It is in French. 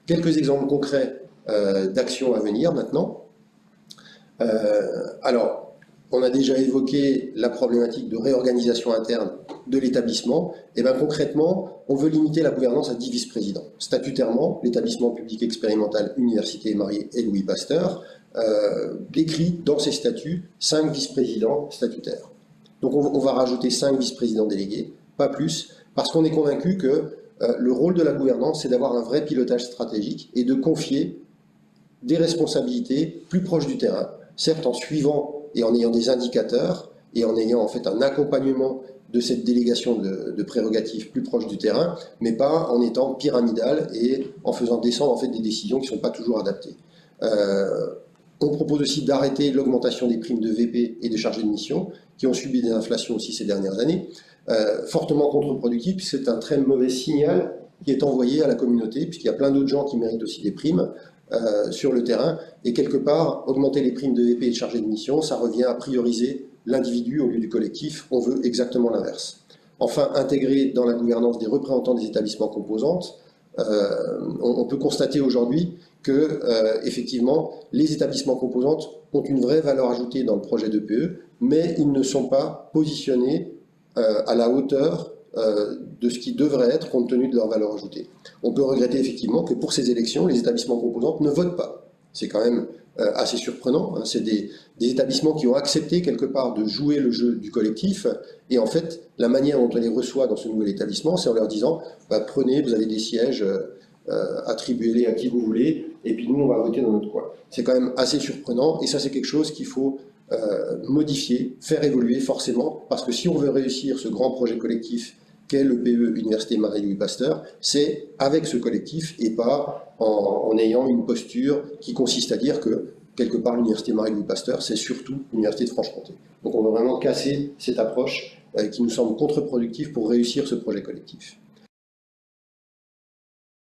Quelques exemples concrets d'actions à venir maintenant. Alors, on a déjà évoqué la problématique de réorganisation interne de l'établissement. Et bien concrètement, on veut limiter la gouvernance à 10 vice-présidents. Statutairement, l'établissement public expérimental Université Marie et Louis Pasteur décrit dans ses statuts 5 vice-présidents statutaires. Donc on va rajouter 5 vice-présidents délégués, pas plus, parce qu'on est convaincu que le rôle de la gouvernance, c'est d'avoir un vrai pilotage stratégique et de confier des responsabilités plus proches du terrain, certes en suivant et en ayant des indicateurs et en ayant en fait un accompagnement de cette délégation de prérogatives plus proches du terrain, mais pas en étant pyramidal et en faisant descendre en fait des décisions qui ne sont pas toujours adaptées. On propose aussi d'arrêter l'augmentation des primes de VP et de chargés de mission, qui ont subi des inflations aussi ces dernières années, fortement contre-productif, puisque c'est un très mauvais signal qui est envoyé à la communauté, puisqu'il y a plein d'autres gens qui méritent aussi des primes sur le terrain, et quelque part, augmenter les primes de VP et de chargés de mission, ça revient à prioriser l'individu au lieu du collectif. On veut exactement l'inverse. Enfin, intégrer dans la gouvernance des représentants des établissements composantes, on peut constater aujourd'hui que, effectivement, les établissements composantes ont une vraie valeur ajoutée dans le projet d'EPE, mais ils ne sont pas positionnés à la hauteur de ce qui devrait être compte tenu de leur valeur ajoutée. On peut regretter effectivement que pour ces élections, les établissements composantes ne votent pas. C'est quand même assez surprenant. Hein. C'est des établissements qui ont accepté quelque part de jouer le jeu du collectif. Et en fait, la manière dont on les reçoit dans ce nouvel établissement, c'est en leur disant bah, prenez, vous avez des sièges, attribuez-les à qui vous voulez, et puis nous, on va voter dans notre coin. C'est quand même assez surprenant. Et ça, c'est quelque chose qu'il faut modifier, faire évoluer forcément, parce que si on veut réussir ce grand projet collectif qu'est le PE Université Marie-Louis Pasteur, c'est avec ce collectif et pas en ayant une posture qui consiste à dire que quelque part l'Université Marie-Louis Pasteur, c'est surtout l'Université de Franche-Comté. Donc on va vraiment casser cette approche qui nous semble contre-productive pour réussir ce projet collectif.